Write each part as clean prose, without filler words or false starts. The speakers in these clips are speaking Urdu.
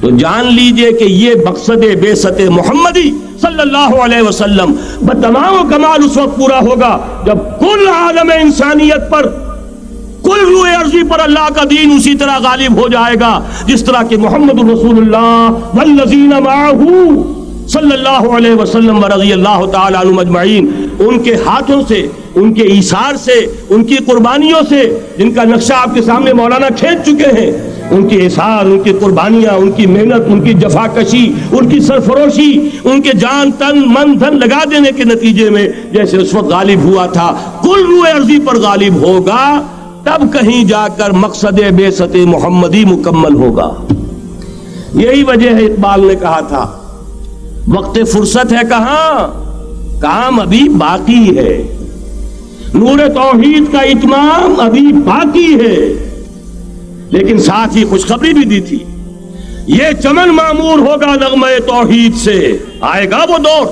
تو جان لیجئے کہ یہ مقصد بعثت محمدی صلی اللہ علیہ وسلم بتمام و کمال اس وقت پورا ہوگا جب کل عالم انسانیت پر، کل روئے ارضی پر اللہ کا دین اسی طرح غالب ہو جائے گا جس طرح کہ محمد رسول اللہ والذین معہ صلی اللہ علیہ وسلم ورضی اللہ تعالی عنہم اجمعین، ان کے ہاتھوں سے، ان کے ایثار سے، ان کی قربانیوں سے، جن کا نقشہ آپ کے سامنے مولانا کھینچ چکے ہیں، ان کی ایثار، ان کی قربانیاں، ان کی محنت، ان کی جفا کشی، ان کی سرفروشی، ان کے جان تن من دھن لگا دینے کے نتیجے میں جیسے اس وقت غالب ہوا تھا کل روئے ارضی پر غالب ہوگا، تب کہیں جا کر مقصد بعثت محمدی مکمل ہوگا۔ یہی وجہ ہے اقبال نے کہا تھا وقت فرصت ہے کہاں، کام ابھی باقی ہے، نور توحید کا اتمام ابھی باقی ہے۔ لیکن ساتھ ہی خوشخبری بھی دی تھی، یہ چمن معمور ہوگا نغمہ توحید سے، آئے گا وہ دور،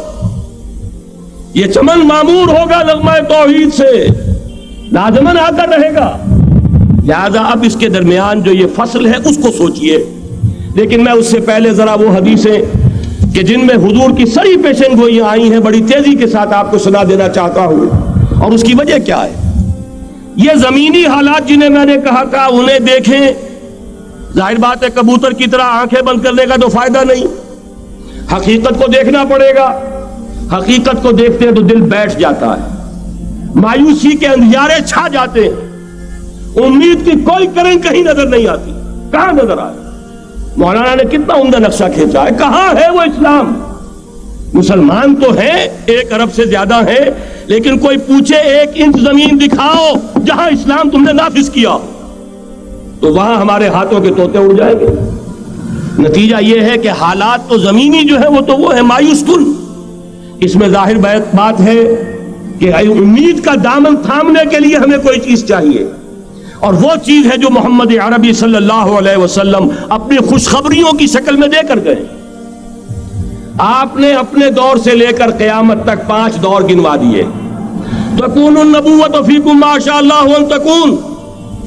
یہ چمن معمور ہوگا نغمہ توحید سے، لازماً آ کر رہے گا۔ لہذا اب اس کے درمیان جو یہ فصل ہے اس کو سوچئے۔ لیکن میں اس سے پہلے ذرا وہ حدیثیں کہ جن میں حضور کی سری پیشن گوئیاں آئی ہیں بڑی تیزی کے ساتھ آپ کو سنا دینا چاہتا ہوں، اور اس کی وجہ کیا ہے۔ یہ زمینی حالات جنہیں میں نے کہا تھا انہیں دیکھیں، ظاہر بات ہے کبوتر کی طرح آنکھیں بند کرنے کا تو فائدہ نہیں، حقیقت کو دیکھنا پڑے گا۔ حقیقت کو دیکھتے ہیں تو دل بیٹھ جاتا ہے، مایوسی کے اندھیارے چھا جاتے ہیں، امید کی کوئی کرن کہیں نظر نہیں آتی۔ کہاں نظر آئے؟ مولانا نے کتنا عمدہ نقشہ کھینچا ہے، کہاں ہے وہ اسلام؟ مسلمان تو ہیں، 1 ارب سے زیادہ ہیں، لیکن کوئی پوچھے 1 انچ زمین دکھاؤ جہاں اسلام تم نے نافذ کیا، تو وہاں ہمارے ہاتھوں کے طوطے اڑ جائیں گے۔ نتیجہ یہ ہے کہ حالات تو زمینی جو ہے وہ ہے مایوس کن۔ اس میں ظاہر بات ہے کہ امید کا دامن تھامنے کے لیے ہمیں کوئی چیز چاہیے، اور وہ چیز ہے جو محمد عربی صلی اللہ علیہ وسلم اپنی خوشخبریوں کی شکل میں دے کر گئے۔ آپ نے اپنے دور سے لے کر قیامت تک 5 دور گنوا دیے۔ تکون النبوۃ فیکم ما شاء اللہ ان تکون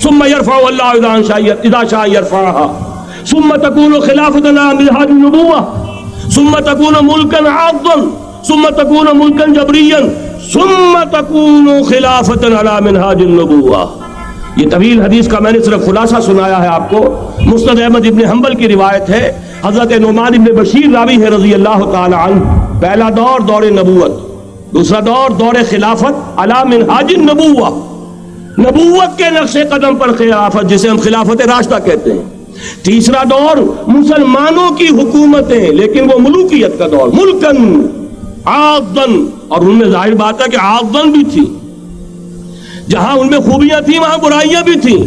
ثم یرفع اللہ اذا شاء یرفعها ثم تکون خلافۃ علی منہاج النبوۃ ثم تکون ملکا عاضا ثم تکون ملکا جبریا ثم تکون خلافۃ علی منہاج النبوۃ۔ یہ طویل حدیث کا میں نے صرف خلاصہ سنایا ہے آپ کو۔ مسند احمد ابن حنبل کی روایت ہے، حضرت نعمان ابن بشیر راوی ہے رضی اللہ تعالی عنہ۔ پہلا دور دور نبوت، دوسرا دور دور خلافت علی منہاج النبوۃ، نبوت کے نقش قدم پر خلافت جسے ہم خلافت راشدہ کہتے ہیں۔ تیسرا دور مسلمانوں کی حکومتیں، لیکن وہ ملوکیت کا دور، ملکن عاضن، اور ان میں ظاہر بات ہے کہ عاضن بھی تھی، جہاں ان میں خوبیاں تھیں وہاں برائیاں بھی تھیں۔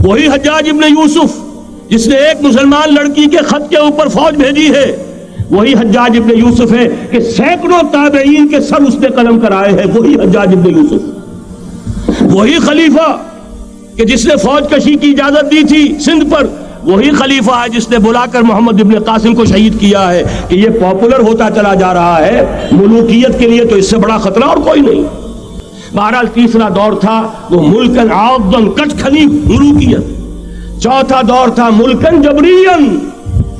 وہی حجاج ابن یوسف جس نے ایک مسلمان لڑکی کے خط کے اوپر فوج بھیجی ہے، وہی حجاج ابن یوسف ہے کہ سینکڑوں تابعین کے سر اس نے قلم کرائے ہیں، وہی حجاج ابن یوسف۔ وہی خلیفہ کہ جس نے فوج کشی کی اجازت دی تھی سندھ پر، وہی خلیفہ ہے جس نے بلا کر محمد ابن قاسم کو شہید کیا ہے کہ یہ پاپولر ہوتا چلا جا رہا ہے، ملوکیت کے لیے تو اس سے بڑا خطرہ اور کوئی نہیں۔ بہرحال تیسرا دور تھا وہ ملکن عاضن، کٹ کھلی ملوکیت۔ چوتھا دور تھا ملکن جبرین،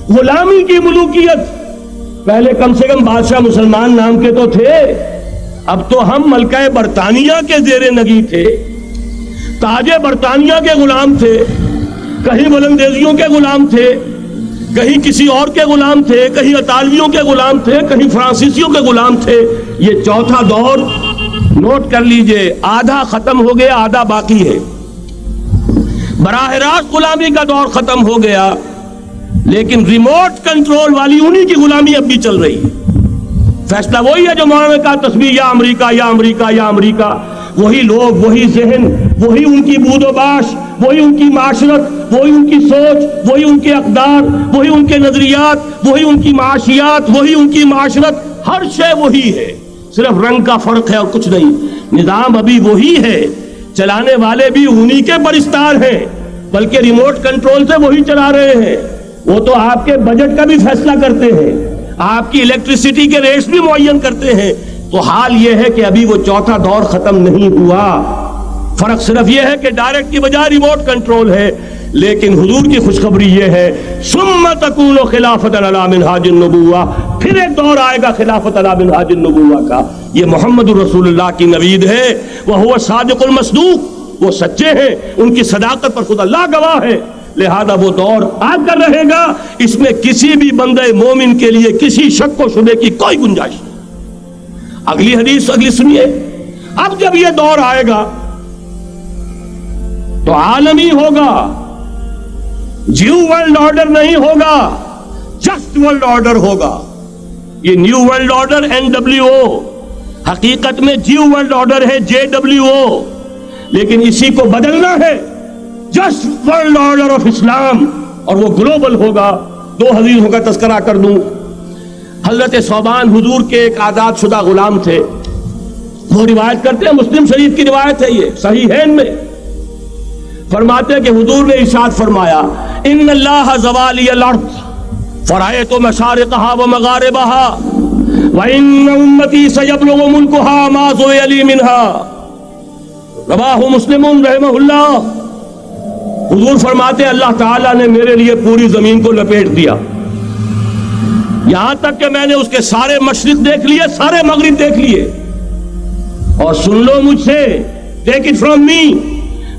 غلامی کی ملوکیت۔ پہلے کم سے کم بادشاہ مسلمان نام کے تو تھے، اب تو ہم ملکہ برطانیہ کے زیر نگی تھے، تاج برطانیہ کے غلام تھے، کہیں بلندیزیوں کے غلام تھے، کہیں کسی اور کے غلام تھے، کہیں اطالویوں کے غلام تھے، کہیں فرانسیسیوں کے غلام تھے۔ یہ چوتھا دور نوٹ کر لیجئے، آدھا ختم ہو گیا، آدھا باقی ہے۔ براہ راست غلامی کا دور ختم ہو گیا، لیکن ریموٹ کنٹرول والی انہی کی غلامی اب بھی چل رہی ہے۔ فیصلہ وہی ہے جو مولانا نے کہا، تسبیح یا امریکہ یا امریکہ یا امریکہ۔ وہی لوگ، وہی ذہن، وہی ان کی بود و باش، وہی ان کی معاشرت، وہی ان کی سوچ، وہی ان کے اقدار، وہی ان کے نظریات، وہی ان کی معاشیات، وہی ان کی معاشرت، ہر شے وہی ہے، صرف رنگ کا فرق ہے اور کچھ نہیں۔ نظام ابھی وہی ہے، چلانے والے بھی انہی کے پرستار ہیں، بلکہ ریموٹ کنٹرول سے وہی چلا رہے ہیں۔ وہ تو آپ کے بجٹ کا بھی فیصلہ کرتے ہیں، آپ کی الیکٹریسٹی کے ریٹس بھی معین کرتے ہیں۔ تو حال یہ ہے کہ ابھی وہ چوتھا دور ختم نہیں ہوا۔ فرق صرف یہ ہے کہ ڈائریکٹ کی بجائے ریموٹ کنٹرول ہے، لیکن حضور کی خوشخبری یہ ہے ثم تکون خلافۃ علی منہاج النبوہ، پھر ایک دور آئے گا خلافت علی منہاج النبوہ کا. یہ محمد الرسول اللہ کی نوید ہے. وہو صادق المصدوق، وہ سچے ہیں، ان کی صداقت پر خود اللہ گواہ ہے. لہذا وہ دور آ کر رہے گا، اس میں کسی بھی بندے مومن کے لیے کسی شک و شبے کی کوئی گنجائش نہیں. اگلی حدیث اگلی سنیے. اب جب یہ دور آئے گا تو عالمی ہوگا، جیو ورلڈ آرڈر نہیں ہوگا، جسٹ ورلڈ آرڈر ہوگا. یہ نیو ورلڈ آرڈر NWO، حقیقت میں جیو ورلڈ آرڈر ہے JWO، لیکن اسی کو بدلنا ہے جسٹ ورلڈ آرڈر آف اسلام، اور وہ گلوبل ہوگا. دو حدیثوں کا تذکرہ کر دوں. حضرت ثوبان حضور کے ایک آزاد شدہ غلام تھے. وہ روایت کرتے ہیں، مسلم شریف کی روایت ہے، یہ صحیحین میں فرماتے ہیں کہ حضور نے ارشاد فرمایا ان اللہ زوالی الارض فرأیت مشارقها ومغاربها وان امتی سیبلغ ملکها ما زوی لی منها. رواہ مسلم رحمہ اللہ. حضور فرماتے ہیں اللہ تعالیٰ نے میرے لیے پوری زمین کو لپیٹ دیا، یہاں تک کہ میں نے اس کے سارے مشرق دیکھ لیے، سارے مغرب دیکھ لیے. اور سن لو مجھ سے، ٹیک اٹ فرام می،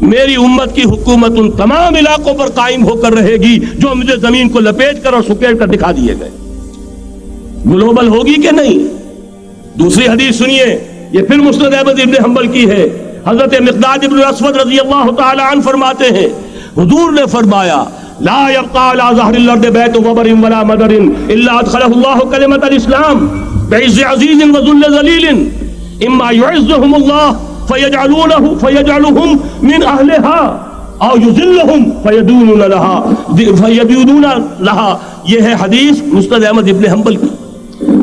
میری امت کی حکومت ان تمام علاقوں پر قائم ہو کر رہے گی جو مجھے زمین کو لپیٹ کر اور سکیڑ کر دکھا دیے گئے. گلوبل ہوگی کہ نہیں؟ دوسری حدیث سنیے، یہ پھر مسند احمد ابن حنبل کی ہے. حضرت مقداد ابن الاسود رضی اللہ تعالی عنہ فرماتے ہیں حضور نے فرمایا لا يبقى على ظهر الارض بيت وبر ولا مدر الا ادخله الله كلمة الاسلام بعز عزيز وذل ذليل اما يعزهم الله فيجعلهم من اهلها او يذلهم فيدونون لها. یہ ہے حدیث مسند احمد ابن حنبل کی.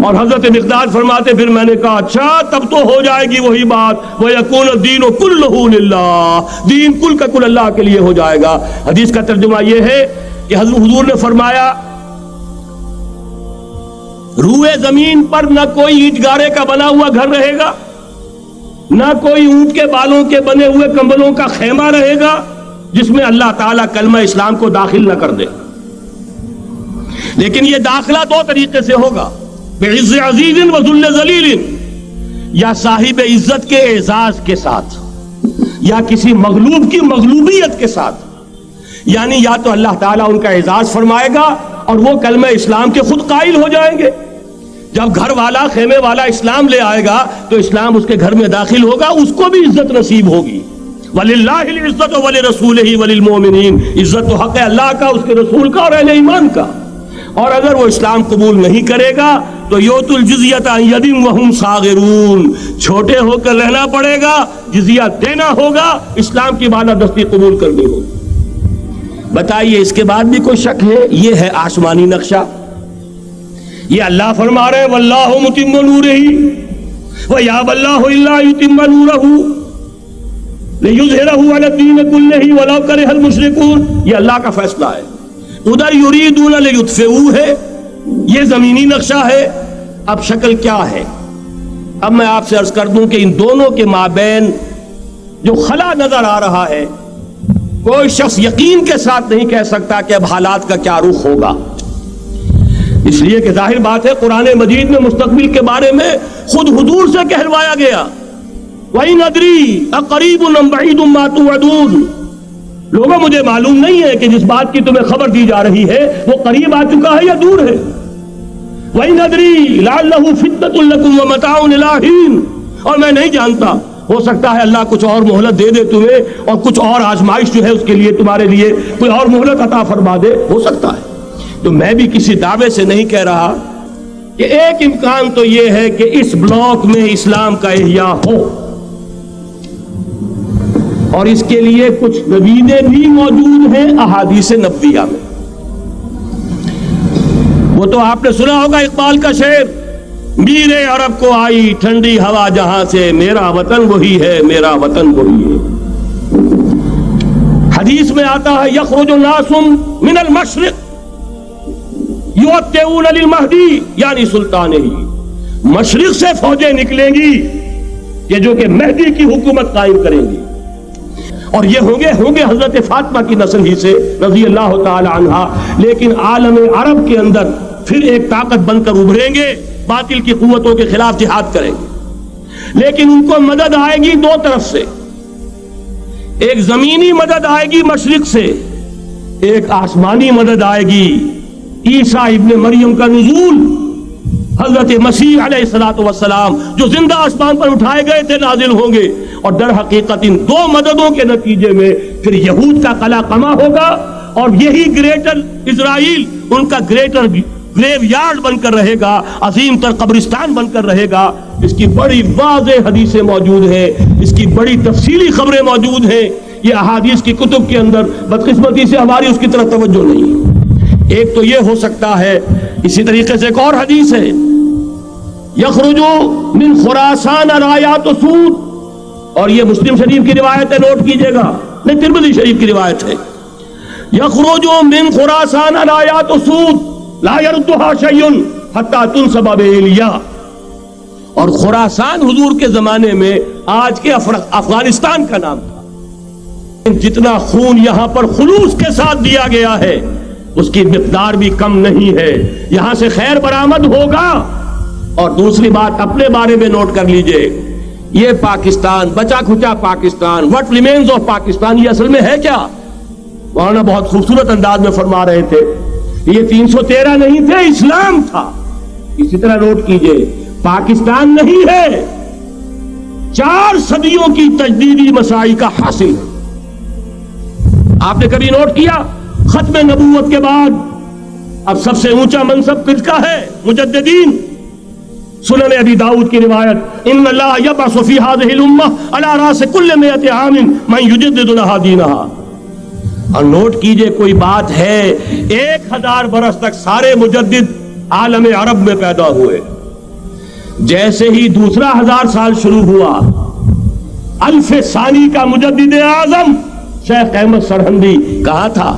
اور حضرت مقداد فرماتے پھر میں نے کہا اچھا تب تو ہو جائے گی وہی بات وَيَكُونُ الدِّينُ كُلُّهُ لِلَّهِ، دین کل کا کل اللہ کے لیے ہو جائے گا. حدیث کا ترجمہ یہ ہے کہ حضور نے فرمایا روئے زمین پر نہ کوئی اینٹ گارے کا بنا ہوا گھر رہے گا، نہ کوئی اونٹ کے بالوں کے بنے ہوئے کمبلوں کا خیمہ رہے گا جس میں اللہ تعالیٰ کلمہ اسلام کو داخل نہ کر دے. لیکن یہ داخلہ دو طریقے سے ہوگا، بعز عزیز و ذل ذلیل، یا صاحب عزت کے اعزاز کے ساتھ یا کسی مغلوب کی مغلوبیت کے ساتھ. یعنی یا تو اللہ تعالیٰ ان کا اعزاز فرمائے گا اور وہ کلمہ اسلام کے خود قائل ہو جائیں گے. جب گھر والا خیمے والا اسلام لے آئے گا تو اسلام اس کے گھر میں داخل ہوگا، اس کو بھی عزت نصیب ہوگی. وَلِلَّهِ الْعِزَّةُ وَلِرَسُولِهِ وَلِلْمُؤْمِنِينَ، عزت و حق اللہ کا، اس کے رسول کا اور اہل ایمان کا. اور اگر وہ اسلام قبول نہیں کرے گا تو یوت الجزیۃ عن ید وہم صاغرون، چھوٹے ہو کر رہنا پڑے گا، جزیہ دینا ہوگا، اسلام کی بالادستی قبول کرنی ہوگی. بتائیے اس کے بعد بھی کوئی شک ہے؟ یہ ہے آسمانی نقشہ. یہ اللہ فرما رہے واللہ متم نورہ ویابی اللہ الا یتم نورہ لیظہرہ علی الدین کلہ ولو کرہ المشرکون. یہ اللہ کا فیصلہ ہے. ادھر یریدون لیطفئوا ہے، یہ زمینی نقشہ ہے. اب شکل کیا ہے؟ اب میں آپ سے عرض کر دوں کہ ان دونوں کے مابین جو خلا نظر آ رہا ہے، کوئی شخص یقین کے ساتھ نہیں کہہ سکتا کہ اب حالات کا کیا رخ ہوگا. اس لیے کہ ظاہر بات ہے قرآن مجید میں مستقبل کے بارے میں خود حضور سے کہلوایا گیا وَإِنْ أَدْرِي أَقَرِيبٌ أَمْ بَعِيدٌ مَا تُوعَدُونَ. لوگوں مجھے معلوم نہیں ہے کہ جس بات کی تمہیں خبر دی جا رہی ہے وہ قریب آ چکا ہے یا دور ہے. وَإِنْ أَدْرِي لَعَلَّهُ فِتْنَةٌ لَكُمْ وَمَتَاعٌ إِلَىٰ حِينٍ. اور میں نہیں جانتا، ہو سکتا ہے اللہ کچھ اور مہلت دے دے تمہیں اور کچھ اور آزمائش جو ہے اس کے لیے تمہارے لیے کوئی اور مہلت عطا فرما دے، ہو سکتا ہے. تو میں بھی کسی دعوے سے نہیں کہہ رہا کہ ایک امکان تو یہ ہے کہ اس بلاک میں اسلام کا احیاء ہو، اور اس کے لیے کچھ نویدیں بھی موجود ہیں احادیث نبویہ میں. وہ تو آپ نے سنا ہوگا اقبال کا شعر، میرے عرب کو آئی ٹھنڈی ہوا جہاں سے، میرا وطن وہی ہے، میرا وطن وہی ہے. حدیث میں آتا ہے یخرج الناس من المشرق یؤتون للمہدی یعنی سلطانہ، مشرق سے فوجیں نکلیں گی کہ جو کہ مہدی کی حکومت قائم کریں گی. اور یہ ہوں گے حضرت فاطمہ کی نسل ہی سے رضی اللہ تعالی عنہا، لیکن عالم عرب کے اندر پھر ایک طاقت بن کر ابھریں گے، باطل کی قوتوں کے خلاف جہاد کریں گے، لیکن ان کو مدد آئے گی دو طرف سے، ایک زمینی مدد آئے گی مشرق سے، ایک آسمانی مدد آئے گی، عیسیٰ ابن مریم کا نزول، حضرت مسیح علیہ الصلوۃ والسلام جو زندہ آسمان پر اٹھائے گئے تھے نازل ہوں گے، اور در حقیقت ان دو مددوں کے نتیجے میں پھر یہود کا قلعہ قمع ہوگا، اور یہی گریٹر اسرائیل ان کا گریٹر گریو یارڈ بن کر رہے گا، عظیم تر قبرستان بن کر رہے گا۔ اس کی بڑی واضح حدیثیں موجود ہیں، اس کی بڑی تفصیلی خبریں موجود ہیں، یہ احادیث کی کتب کے اندر، بدقسمتی سے ہماری اس کی طرف توجہ نہیں ہے۔ ایک تو یہ ہو سکتا ہے، اسی طریقے سے ایک اور حدیث ہے، یخرج من خراسان رایات سود، اور یہ مسلم شریف کی روایت ہے، نوٹ کیجئے گا، نہیں ترمذی شریف کی روایت ہے، یخرج من خراسان رایات سود لا يردها شيء حتى تنصب بإيلیا، اور خراسان حضور کے زمانے میں آج کے افغانستان کا نام تھا۔ جتنا خون یہاں پر خلوص کے ساتھ دیا گیا ہے اس کی مقدار بھی کم نہیں ہے، یہاں سے خیر برآمد ہوگا۔ اور دوسری بات اپنے بارے میں نوٹ کر لیجئے، یہ پاکستان، بچا کھچا Pakistan, what remains of Pakistan, یہ اصل میں ہے کیا؟ مولانا بہت خوبصورت انداز میں فرما رہے تھے، یہ 313 نہیں تھے، اسلام تھا۔ اسی طرح نوٹ کیجئے، پاکستان نہیں ہے، 4 صدیوں کی تجدیدی مساعی کا حاصل ہے۔ آپ نے کبھی نوٹ کیا ختم نبوت کے بعد اب سب سے اونچا منصب کس کا ہے؟ مجددین۔ سنن ابی داؤد کی روایت، ان اللہ یبعث فی هذه الامہ علی راس کل 100 عام من یجدد لها دینها۔ اور نوٹ کیجئے، کوئی بات ہے 1000 برس تک سارے مجدد عالم عرب میں پیدا ہوئے، جیسے ہی دوسرا 1000 سال شروع ہوا، الف ثانی کا مجدد اعظم شیخ احمد سرہندی کہاں تھا؟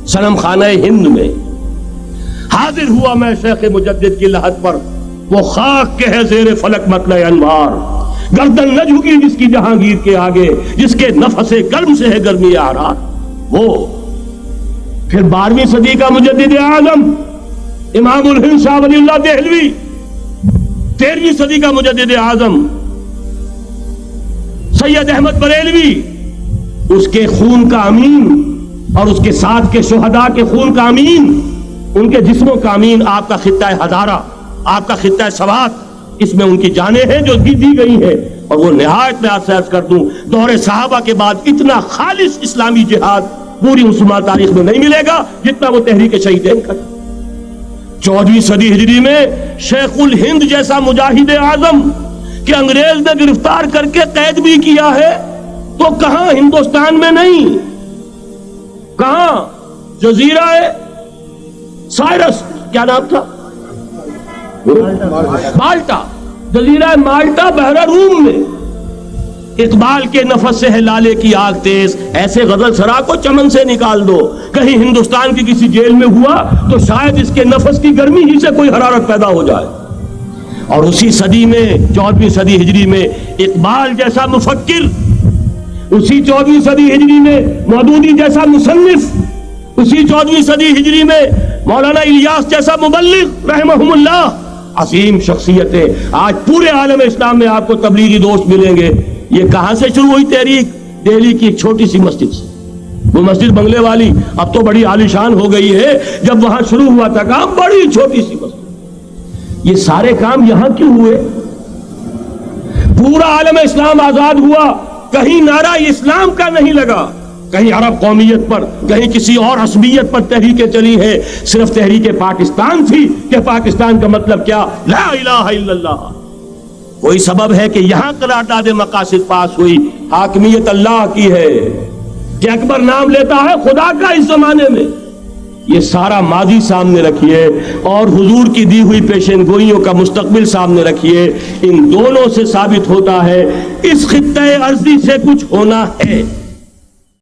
صنم خانہ ہند میں حاضر ہوا میں شیخ مجدد کی لحد پر، وہ خاک کے ہے زیر فلک مطلع انوار، گردن نہ جھکی جس کی جہانگیر کے آگے، جس کے نفس گرم سے ہے گرمی آرار۔ وہ پھر 12ویں صدی کا مجدد اعظم امام الہند شاہ ولی اللہ دہلوی، 13ویں صدی کا مجدد اعظم سید احمد بریلوی، اس کے خون کا امین اور اس کے ساتھ کے شہداء کے خون کا امین، ان کے جسموں کا امین آپ کا خطہ ہزارہ، آپ کا خطہ سوات، اس میں ان کی جانیں ہیں جو دی گئی ہیں۔ اور وہ نہایت میں آپ سے عرض کر دوں، دور صحابہ کے بعد اتنا خالص اسلامی جہاد پوری مسلمان تاریخ میں نہیں ملے گا جتنا وہ تحریک شہیدین کا۔ 14ویں صدی ہجری میں شیخ الہند جیسا مجاہد اعظم کہ انگریز نے گرفتار کر کے قید بھی کیا ہے، تو کہاں ہندوستان میں نہیں، کہاں جزیرہ سائرس، کیا نام تھا؟ مالٹا، جزیرہ مالٹا بحر روم میں۔ اقبال کے نفس سے ہے لالے کی آگ تیز، ایسے غزل سرا کو چمن سے نکال دو، کہیں ہندوستان کی کسی جیل میں ہوا تو شاید اس کے نفس کی گرمی ہی سے کوئی حرارت پیدا ہو جائے۔ اور اسی صدی میں 14ویں صدی ہجری میں اقبال جیسا مفکر، اسی 14ویں صدی ہجری میں مودودی جیسا مصنف، اسی 14ویں صدی ہجری میں مولانا الیاس جیسا مبلغ رحمہم اللہ، عظیم شخصیتیں آج پورے عالم اسلام میں آپ کو تبلیغی دوست ملیں گے۔ یہ کہاں سے شروع ہوئی تحریک؟ دہلی کی ایک چھوٹی سی مسجد سے، وہ مسجد بنگلے والی اب تو بڑی عالیشان ہو گئی ہے، جب وہاں شروع ہوا تھا کام بڑی چھوٹی سی مسجد۔ یہ سارے کام یہاں کیوں ہوئے؟ پورا عالم اسلام آزاد ہوا، کہیں نعرہ اسلام کا نہیں لگا، کہیں عرب قومیت پر، کہیں کسی اور عصبیت پر تحریکیں چلی ہیں، صرف تحریک پاکستان تھی کہ پاکستان کا مطلب کیا؟ لا الہ الا اللہ۔ کوئی سبب ہے کہ یہاں قرارداد مقاصد پاس ہوئی، حاکمیت اللہ کی ہے، کہ اکبر نام لیتا ہے خدا کا اس زمانے میں۔ یہ سارا ماضی سامنے رکھیے اور حضور کی دی ہوئی پیشین گوئیوں کا مستقبل سامنے رکھیے، ان دونوں سے ثابت ہوتا ہے اس خطہ ارضی سے کچھ ہونا ہے۔